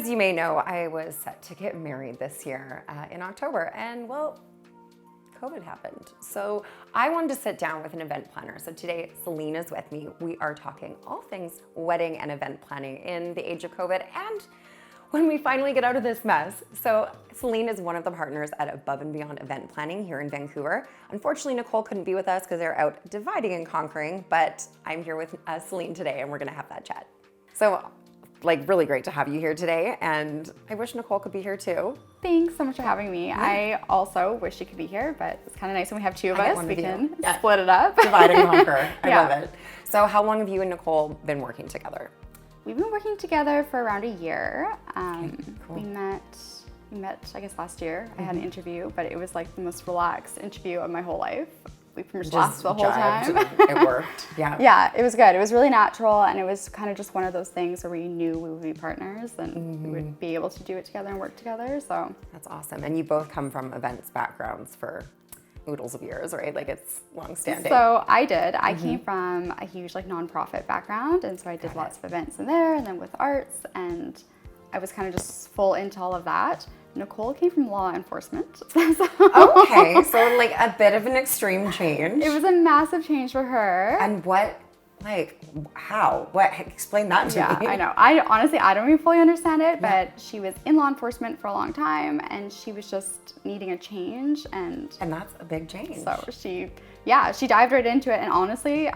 as you may know, I was set to get married this year in October, and well, COVID happened. So I wanted to sit down with an event planner. So today, Celine is with me. We are talking all things wedding and event planning in the age of COVID and when we finally get out of this mess. So Celine is one of the partners at Above and Beyond Event Planning here in Vancouver. Unfortunately, Nicole couldn't be with us because they're out dividing and conquering, but I'm here with Celine today and we're gonna have that chat. So really great to have you here today, and I wish Nicole could be here too. Thanks so much for having me. Yeah. I also wish she could be here, but it's kind of nice when we have two of us. We can split it up. Divide and conquer. I love it. So how long have you and Nicole been working together? We've been working together for around a year. Cool. We met, I guess, last year. I had an interview, but it was like the most relaxed interview of my whole life. We pretty much laughed the whole time. It worked, yeah. Yeah, it was good. It was really natural, and it was kind of just one of those things where we knew we would be partners and we would be able to do it together and work together, so. That's awesome. And you both come from events backgrounds for oodles of years, right? Like it's long-standing. So I did. I came from a huge nonprofit background, and so I did lots of events in there, and then with arts, and I was kind of just full into all of that. Nicole came from law enforcement. Okay, so a bit of an extreme change. It was a massive change for her. And how? Explain that to me. Yeah, I know. I don't even fully understand it, but she was in law enforcement for a long time, and she was just needing a change, and that's a big change. So she dived right into it, and honestly,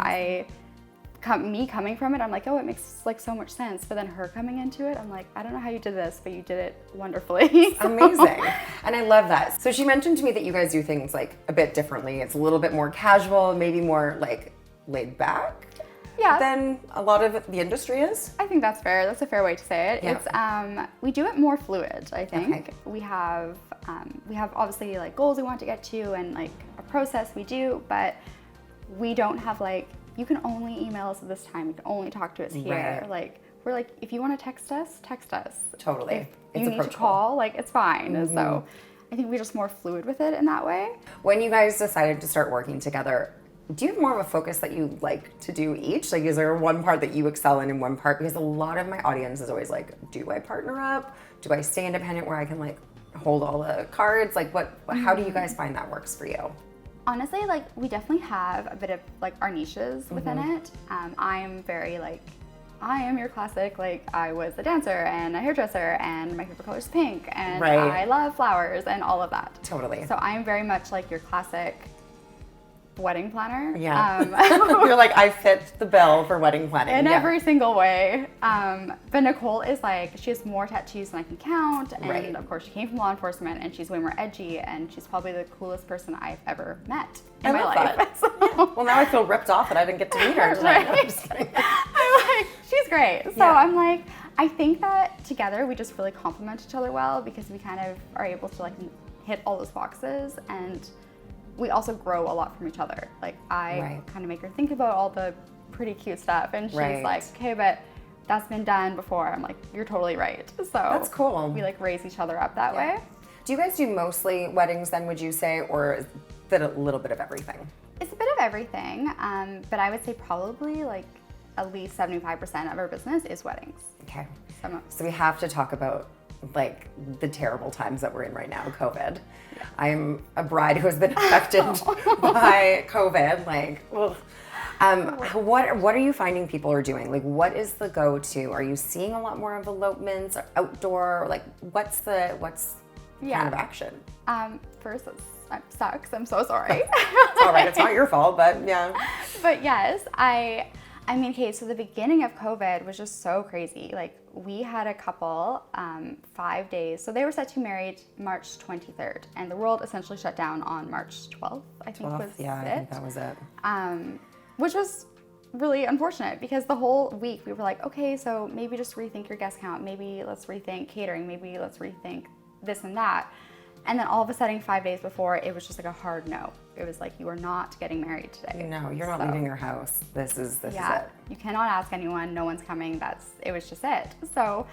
me coming from it, I'm like, oh, it makes so much sense. But then her coming into it, I'm like, I don't know how you did this, but you did it wonderfully. Amazing. And I love that. So she mentioned to me that you guys do things a bit differently. It's a little bit more casual, maybe more laid back than a lot of the industry is. I think that's fair. That's a fair way to say it. Yeah. It's we do it more fluid, I think. Okay. We have obviously goals we want to get to and a process we do, but we don't have you can only email us at this time. You can only talk to us here. Right. We're if you want to text us, text us. Totally. If you need to call, it's fine. So I think we're just more fluid with it in that way. When you guys decided to start working together, do you have more of a focus that you like to do each? Is there one part that you excel in one part? Because a lot of my audience is always do I partner up? Do I stay independent where I can hold all the cards? How do you guys find that works for you? Honestly, we definitely have a bit of our niches within it. I'm very I am your classic, I was a dancer and a hairdresser and my favorite color is pink and I love flowers and all of that. Totally. So I'm very much your classic wedding planner. Yeah. You're I fit the bill for wedding planning. In every single way. But Nicole is she has more tattoos than I can count. And of course she came from law enforcement and she's way more edgy and she's probably the coolest person I've ever met in my life. So. Yeah. Well, now I feel ripped off that I didn't get to meet her tonight. No, I'm just kidding. I'm she's great. So I'm I think that together we just really complement each other well because we kind of are able to hit all those boxes, and we also grow a lot from each other. I kind of make her think about all the pretty cute stuff, and she's okay, but that's been done before. I'm you're totally right. So that's cool. We raise each other up that way. Do you guys do mostly weddings then, would you say, or is it a little bit of everything? It's a bit of everything, but I would say probably at least 75% of our business is weddings. Okay. So we have to talk about the terrible times that we're in right now, COVID. Yeah. I'm a bride who has been affected by COVID. What are you finding people are doing? What is the go-to? Are you seeing a lot more of elopements or outdoor? What's kind of action? First, it sucks. I'm so sorry. It's all right. It's not your fault, but yeah. But yes, so the beginning of COVID was just so crazy. We had a couple, 5 days. So they were set to be married March 23rd, and the world essentially shut down on March 12th, I think was it. I think that was it. Which was really unfortunate because the whole week we were okay, so maybe just rethink your guest count. Maybe let's rethink catering. Maybe let's rethink this and that. And then all of a sudden, 5 days before, it was just a hard no. It was you are not getting married today. No, you're not leaving your house. This is it. You cannot ask anyone. No one's coming. It was just it. So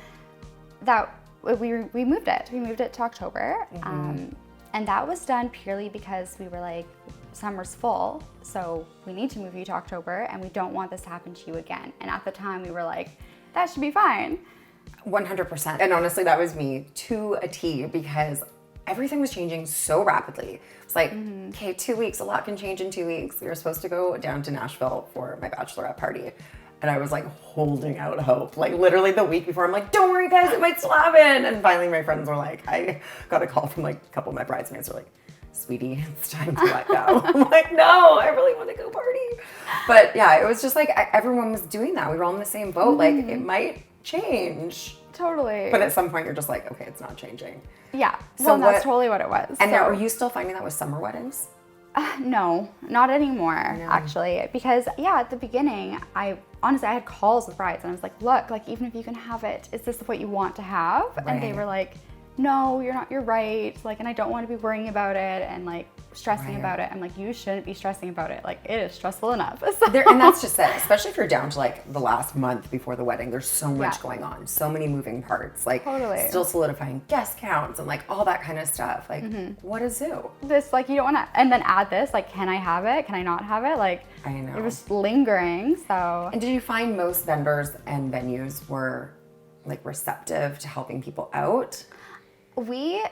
we moved it. We moved it to October. And that was done purely because we were summer's full, so we need to move you to October and we don't want this to happen to you again. And at the time we were that should be fine. 100%. And honestly, that was me to a T because everything was changing so rapidly. It's like, okay, 2 weeks, a lot can change in 2 weeks. We were supposed to go down to Nashville for my bachelorette party. And I was like holding out hope. Like literally the week before, I'm like, don't worry guys, it might still happen. And finally my friends were like, I got a call from like a couple of my bridesmaids were like, sweetie, it's time to let go. I'm like, no, I really want to go party. But yeah, it was just like, everyone was doing that. We were all in the same boat. Like it might change. Totally. But at some point you're just like, okay, it's not changing. Yeah. So well, that's totally what it was. And are you still finding that with summer weddings? No, not anymore, actually. Because yeah, at the beginning, I had calls with brides and I was like, look, like even if you can have it, is this what you want to have? Right. And they were like, no, you're right. Like, and I don't want to be worrying about it and like stressing about it. I'm like, you shouldn't be stressing about it. Like it is stressful enough. So. And that's just it, especially if you're down to like the last month before the wedding, there's so much going on, so many moving parts, like still solidifying guest counts and like all that kind of stuff. Like what is zoo? This, like you don't want to, and then add this, like, can I have it? Can I not have it? Like, I know. It was lingering, so. And did you find most vendors and venues were like receptive to helping people out? We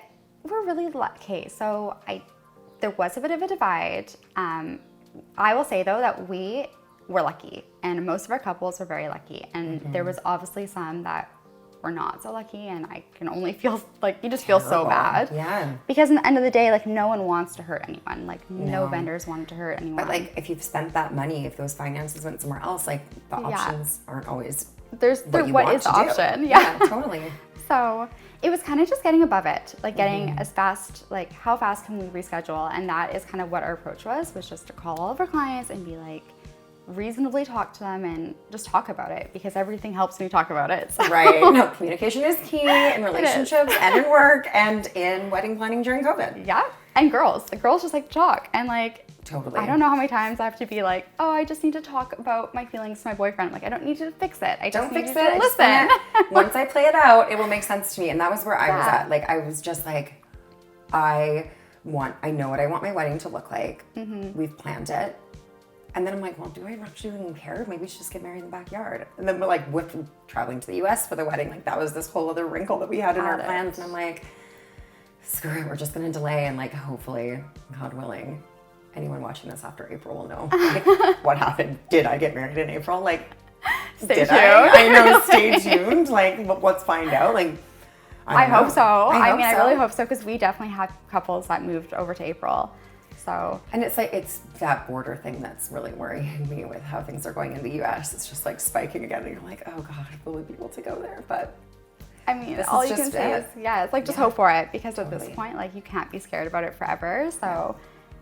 were really lucky. So there was a bit of a divide. I will say though that we were lucky and most of our couples were very lucky. And there was obviously some that were not so lucky and I can only feel like you just feel so bad. Yeah. Because in the end of the day, like no one wants to hurt anyone. Like no vendors wanted to hurt anyone. But like if you've spent that money, if those finances went somewhere else, like the options aren't always what is the option? Yeah, totally. So it was kind of just getting above it, like getting as fast, like how fast can we reschedule? And that is kind of what our approach was just to call all of our clients and be like, reasonably talk to them and just talk about it because everything helps me talk about it. So. Right. No, communication is key in relationships and in work and in wedding planning during COVID. Yeah. And the girls just like talk and like, totally. I don't know how many times I have to be like, oh, I just need to talk about my feelings to my boyfriend. Like, I don't need you to fix it. I just need you to listen. Once I play it out, it will make sense to me. And that was where I was at. Like, I was just like, I know what I want my wedding to look like. We've planned it. And then I'm like, well, do I actually even care? Maybe we should just get married in the backyard. And then we're like, with traveling to the US for the wedding, like that was this whole other wrinkle that we had in our plans. And I'm like, screw it, we're just gonna delay and like, hopefully, God willing, anyone watching this after April will know like, what happened. Did I get married in April? Like, stay tuned. I know, stay tuned. Like, let's find out. Like, I hope so. I really hope so because we definitely had couples that moved over to April. So. And it's like, it's that border thing that's really worrying me with how things are going in the US. It's just like spiking again and you're like, oh God, will we be able to go there? But I mean, all you can say is, it's like just hope for it because at this point, like you can't be scared about it forever. So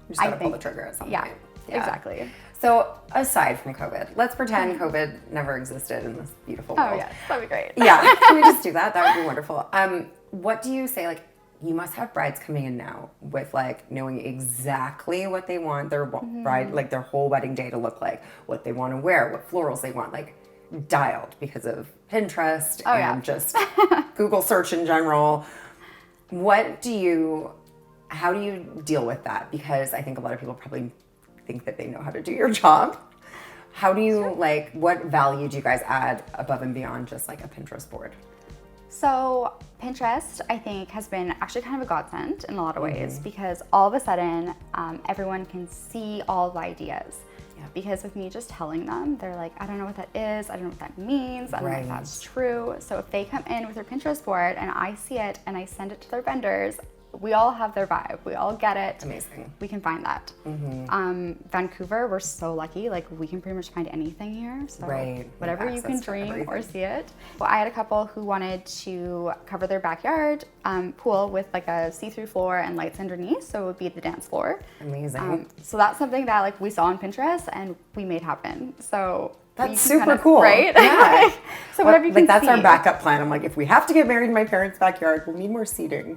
you just gotta pull the trigger at some point. Yeah, exactly. So aside from COVID, let's pretend COVID never existed in this beautiful world. Oh yeah, that'd be great. Yeah, can we just do that? That would be wonderful. What do you say, like, you must have brides coming in now with like knowing exactly what they want their bride, like their whole wedding day to look like, what they want to wear, what florals they want, like dialed because of Pinterest and just Google search in general. How do you deal with that? Because I think a lot of people probably think that they know how to do your job. How do you like, what value do you guys add above and beyond just like a Pinterest board? So Pinterest, I think, has been actually kind of a godsend in a lot of ways because all of a sudden, everyone can see all the ideas. Yeah. Because with me just telling them, they're like, I don't know what that is, I don't know what that means, I don't know if that's true. So if they come in with their Pinterest board and I see it and I send it to their vendors, we all have their vibe. We all get it. Amazing. We can find that. Vancouver, we're so lucky. Like we can pretty much find anything here. So whatever you can dream or see it. Well, I had a couple who wanted to cover their backyard pool with like a see-through floor and lights underneath. So it would be the dance floor. Amazing. So that's something that like we saw on Pinterest and we made happen. So that's super cool. Right? Yeah. So whatever you can that's see. our backup plan. I'm like, if we have to get married in my parents' backyard, we'll need more seating.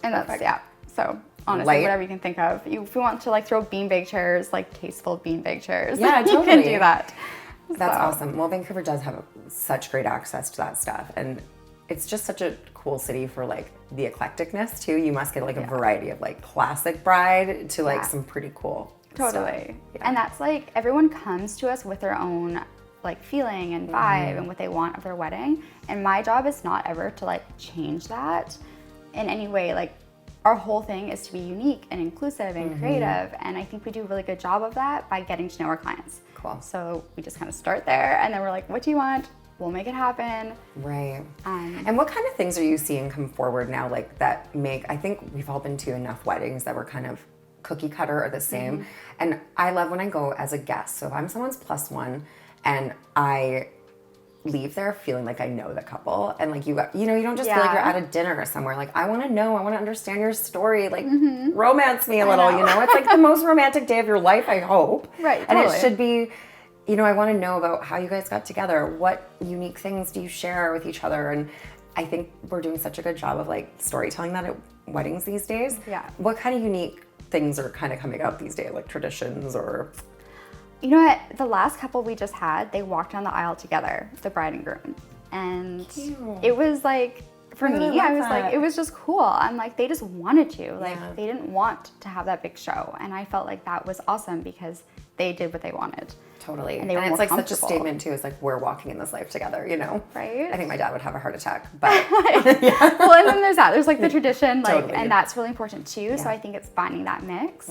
And that's, so honestly, whatever you can think of. If you want to like throw beanbag chairs, like tasteful beanbag chairs, yeah, you can do that. That's awesome. Well, Vancouver does have such great access to that stuff. And it's just such a cool city for like the eclecticness too. You must get like a variety of like classic bride to like some pretty cool stuff. Yeah. And that's like, everyone comes to us with their own like feeling and vibe and what they want of their wedding. And my job is not ever to like change that in any way. Like our whole thing is to be unique and inclusive and creative. And I think we do a really good job of that by getting to know our clients. Cool. So we just kind of start there and then we're like, what do you want? We'll make it happen. Right. And what kind of things are you seeing come forward now, like that make, I think we've all been to enough weddings that were kind of cookie cutter or the same. And I love when I go as a guest. So if I'm someone's plus one and I leave there feeling like I know the couple and like you don't just feel like you're at a dinner or somewhere. Like I want to know, I want to understand your story, like romance me a little, it's like the most romantic day of your life, I hope. Right. And totally. it should be, I want to know about how you guys got together. What unique things do you share with each other? And I think we're doing such a good job of like storytelling that at weddings these days. Yeah. What kind of unique things are kind of coming out these days, like traditions or? You know what? The last couple we just had, they walked down the aisle together, the bride and groom. And it was like, for me, I was like, it was just cool. I'm like, they just wanted to. Like, they didn't want to have that big show. And I felt like that was awesome because they did what they wanted. Totally. And they were it's more like such a comfortable. statement too. It's like, we're walking in this life together, Right? I think my dad would have a heart attack, but. Well, and then there's that. There's like the tradition, like, Totally. and that's really important too. So I think it's finding that mix.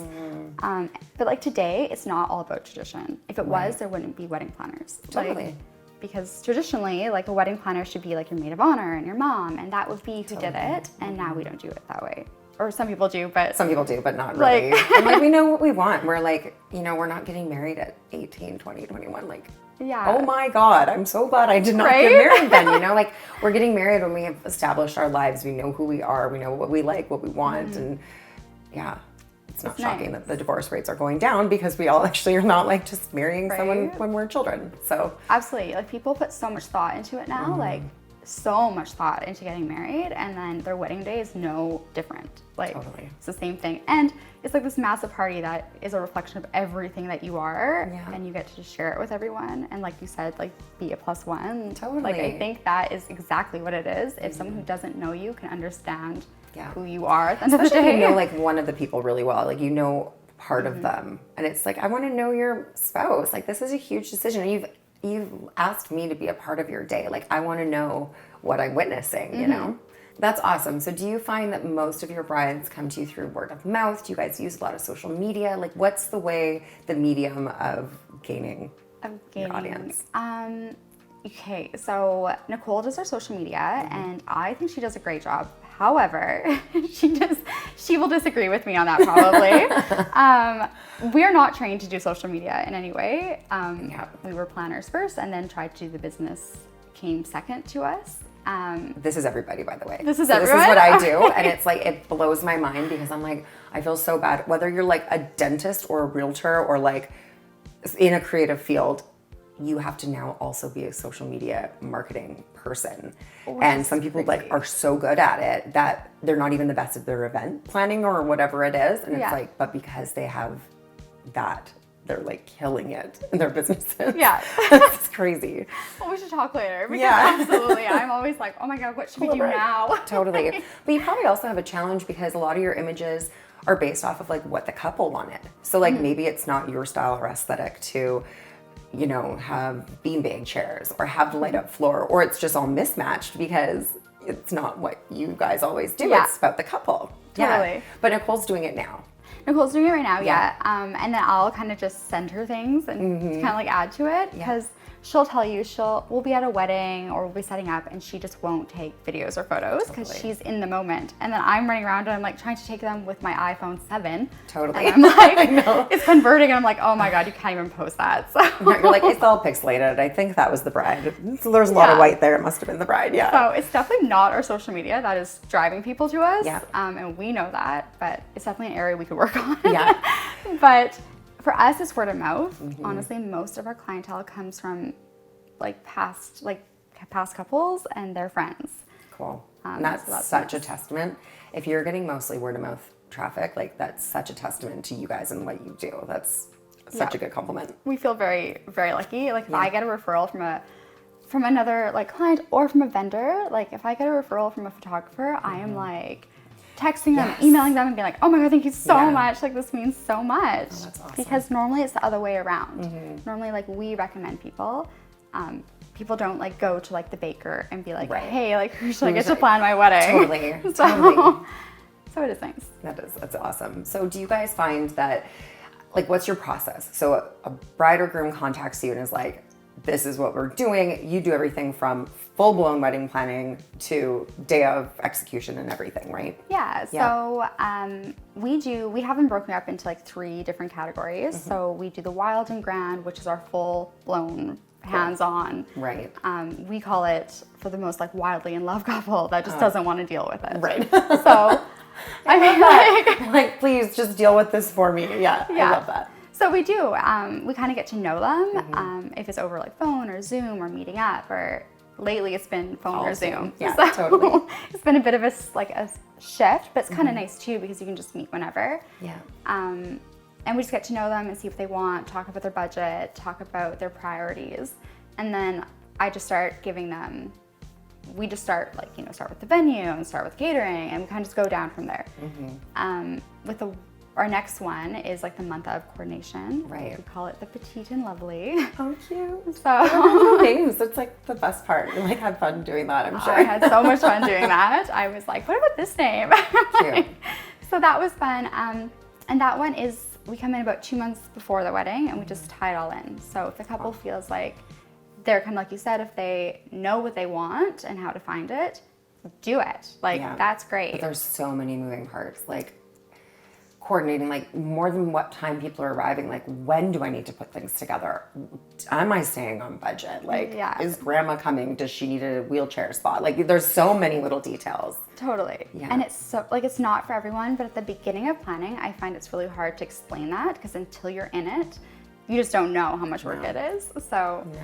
But like today, it's not all about tradition. If it was, there wouldn't be wedding planners. Totally. Like, because traditionally, like a wedding planner should be like your maid of honor and your mom, and that would be who did it. And now we don't do it that way. Or some people do, but some people do, but not really. And like, we know what we want. We're like, we're not getting married at 18, 20, 21. Like, oh my God, I'm so glad I did not get married then, Like, we're getting married when we have established our lives. We know who we are. We know what we like, what we want. And it's not shocking that the divorce rates are going down because we all actually are not like just marrying someone when we're children. So absolutely. Like people put so much thought into it now, like so much thought into getting married, and then their wedding day is no different. Like it's the same thing. And it's like this massive party that is a reflection of everything that you are, and you get to just share it with everyone. And like you said, like be a plus one. Totally. Like I think that is exactly what it is. If someone who doesn't know you can understand who you are at the end of the day. You know like one of the people really well, like part of them. And it's like, I want to know your spouse. Like this is a huge decision. You've asked me to be a part of your day. Like I want to know what I'm witnessing, That's awesome. So do you find that most of your brides come to you through word of mouth? Do you guys use a lot of social media? Like what's the medium of gaining your audience? Okay, so Nicole does our social media and I think she does a great job. However, she will disagree with me on that probably. We are not trained to do social media in any way. We were planners first and then tried to do the business came second to us. This is everybody, by the way. This is This everyone? is what I do. And it's like, it blows my mind because I'm like, I feel so bad. Whether you're like a dentist or a realtor or like in a creative field, you have to now also be a social media marketing person. And some people like are so good at it that they're not even the best at their event planning or whatever it is. And it's like, but because they have that, they're like killing it in their businesses. Yeah. It's crazy. Well, we should talk later because absolutely. I'm always like, oh my God, what should we do now? Totally. But you probably also have a challenge because a lot of your images are based off of like what the couple wanted. So like maybe it's not your style or aesthetic to have beanbag chairs or have the light up floor, or it's just all mismatched because it's not what you guys always do. It's about the couple. Totally. But Nicole's doing it now. Nicole's doing it right now, and then I'll kind of just send her things and kind of like add to it because she'll tell you we'll be at a wedding or we'll be setting up and she just won't take videos or photos because she's in the moment. And then I'm running around and I'm like trying to take them with my iPhone 7. Totally. And I'm like, it's converting and I'm like, oh my God, you can't even post that. So you're like, it's all pixelated. I think that was the bride. So there's a lot of white there. It must have been the bride. Yeah. So it's definitely not our social media that is driving people to us. Yeah. And we know that, but it's definitely an area we could work on. Yeah. But for us, it's word of mouth. Honestly, most of our clientele comes from past couples and their friends. Cool. And that's such a testament. If you're getting mostly word of mouth traffic, like that's such a testament to you guys and what you do. That's such a good compliment. We feel very, very lucky. Like if I get a referral from another client or from a vendor, like if I get a referral from a photographer, I am like texting them, emailing them and being like, oh my God, thank you so much. Like this means so much. Oh, that's awesome. Because normally it's the other way around. Normally we recommend people People don't like go to like the baker and be like, Right. hey, like who should I get to plan my wedding? Totally, totally. So it is nice. That's awesome. So do you guys find that, like, what's your process? So a bride or groom contacts you and is like, this is what we're doing. You do everything from full-blown wedding planning to day of execution and everything, right? Yeah, so we have them broken up into like 3 different categories. So we do the wild and grand, which is our full-blown hands-on. Right. We call it, for the most like wildly in love couple that just doesn't want to deal with it. Right. So I mean, like, please just deal with this for me. Yeah, I love that. So we do. We kind of get to know them. If it's over like phone or Zoom or meeting up, or lately it's been phone or Zoom. Yeah, so totally. It's been a bit of a shift, but it's kind of nice too because you can just meet whenever. Yeah. And we just get to know them and see what they want, talk about their budget, talk about their priorities, and then I just start giving them. We just start start with the venue and start with catering, and we kind of just go down from there. Our next one is like the month of coordination. Right. We call it the petite and lovely. How cute. So names. That's like the best part. You like had fun doing that, I'm sure. I had so much fun doing that. I was like, what about this name? Cute. So that was fun. And that one is, we come in about 2 months before the wedding and we just tie it all in. So if the couple feels like they're kind of like you said, if they know what they want and how to find it, do it. That's great. But there's so many moving parts. Like, coordinating, like, more than what time people are arriving, like, when do I need to put things together? Am I staying on budget? Like, is grandma coming? Does she need a wheelchair spot? Like, there's so many little details. Totally. Yeah. And it's so, it's not for everyone, but at the beginning of planning, I find it's really hard to explain that because until you're in it, you just don't know how much work it is. So. No.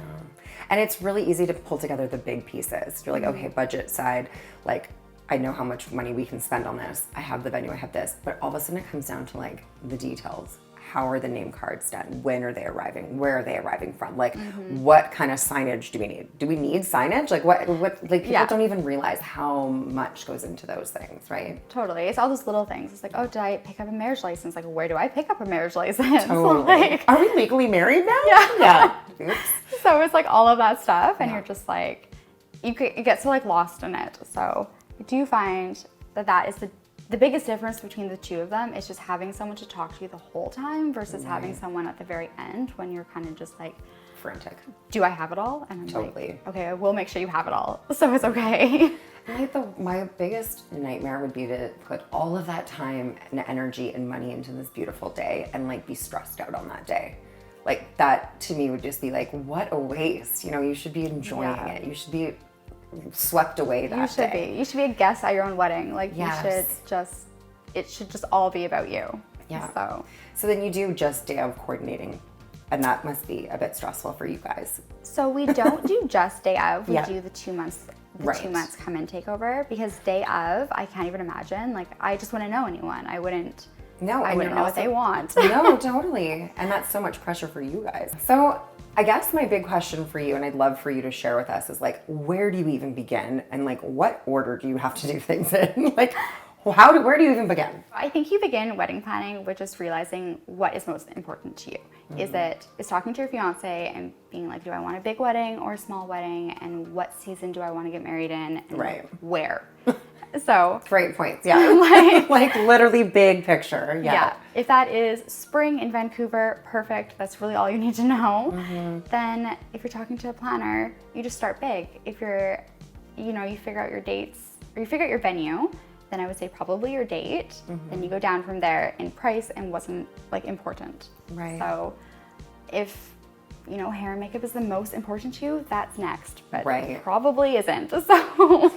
And it's really easy to pull together the big pieces. You're like, okay, budget side, like, I know how much money we can spend on this. I have the venue, I have this. But all of a sudden it comes down to like the details. How are the name cards done? When are they arriving? Where are they arriving from? Like, what kind of signage do we need? Do we need signage? Like what like people don't even realize how much goes into those things, right? Totally. It's all those little things. It's like, oh, did I pick up a marriage license? Like, where do I pick up a marriage license? Totally. Are we legally married now? Yeah. Oops. So it's like all of that stuff and you're just like, you get so like lost in it. So I do find that is the biggest difference between the two of them is just having someone to talk to you the whole time versus having someone at the very end when you're kind of just like frantic. Do I have it all? And I'm totally. like, okay, I will make sure you have it all. So it's okay. Like my biggest nightmare would be to put all of that time and energy and money into this beautiful day and like be stressed out on that day. Like that to me would just be like, what a waste. You know, you should be enjoying it. You should be swept away that day. You should be a guest at your own wedding. Like it should just all be about you. Yeah. So then you do just day of coordinating, and that must be a bit stressful for you guys. So we don't do just day of. We do the 2 months. 2 months come in takeover because day of I can't even imagine. Like I just wouldn't know anyone. I wouldn't know what they want. No, totally. And that's so much pressure for you guys. So I guess my big question for you, and I'd love for you to share with us, is like, where do you even begin? And like, what order do you have to do things in? Like, where do you even begin? I think you begin wedding planning with just realizing what is most important to you. Is talking to your fiance and being like, do I want a big wedding or a small wedding? And what season do I want to get married in? And where? So great points. Yeah. like literally big picture. Yeah. If that is spring in Vancouver, perfect. That's really all you need to know. Then if you're talking to a planner, you just start big. If you're, you figure out your dates or you figure out your venue, then I would say probably your date. Then you go down from there in price and what's important. Right. So if hair and makeup is the most important to you, that's next. But it probably isn't. So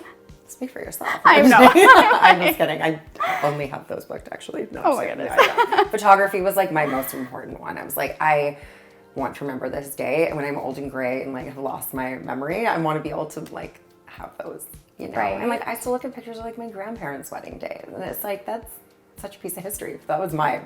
speak for yourself. I know. I'm just kidding. I only have those booked actually. No, oh my goodness. Photography was like my most important one. I was like, I want to remember this day, and when I'm old and gray and like have lost my memory, I want to be able to like have those, Right. And like I still look at pictures of like my grandparents' wedding day, and it's like that's such a piece of history. That was my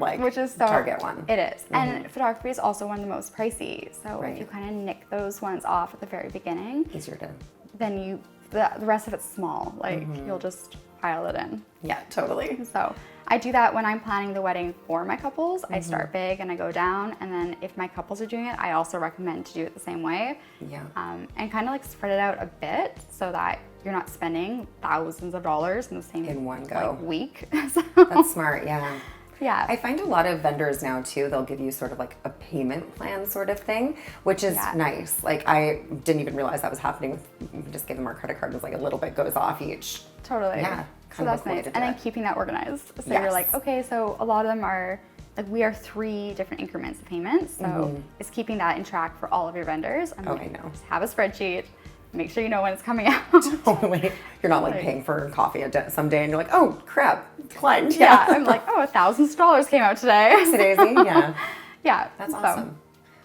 target one. It is. And photography is also one of the most pricey. So if you kind of nick those ones off at the very beginning, easier to. Then the rest of it's small. Like you'll just pile it in. Yeah, totally. So I do that when I'm planning the wedding for my couples. I start big and I go down, and then if my couples are doing it, I also recommend to do it the same way. Yeah. And kind of like spread it out a bit so that you're not spending thousands of dollars in the same In one go. like, week. So, That's smart, yeah. yeah. I find a lot of vendors now too, they'll give you sort of like a payment plan sort of thing, which is nice. Like I didn't even realize that was happening. We just gave them our credit card, and it's like a little bit goes off each. Totally. Yeah. So that's nice. And then keeping that organized. So you're like, okay, so a lot of them are, like we are 3 different increments of payments. So it's keeping that in track for all of your vendors. And I know. Just have a spreadsheet. Make sure you know when it's coming out. Totally. You're not like paying for coffee someday and you're like, oh crap, declined. Yeah. I'm like, oh, $1,000 came out today. Daisy, yeah. Yeah. That's awesome.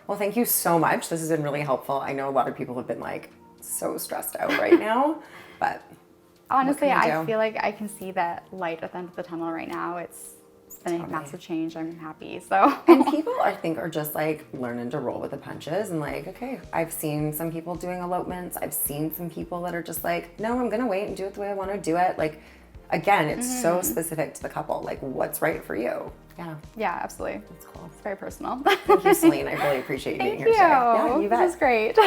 Well, thank you so much. This has been really helpful. I know a lot of people have been like so stressed out right now, but honestly, I feel like I can see that light at the end of the tunnel right now. It's been a massive change. I'm happy. So and people I think are just like learning to roll with the punches and like, okay, I've seen some people doing elopements. I've seen some people that are just like, no, I'm gonna wait and do it the way I want to do it. Like again, it's so specific to the couple, like what's right for you. Yeah. Yeah, absolutely. That's cool. It's very personal. Thank you, Celine. I really appreciate you being here today. Yeah, you bet. This is great.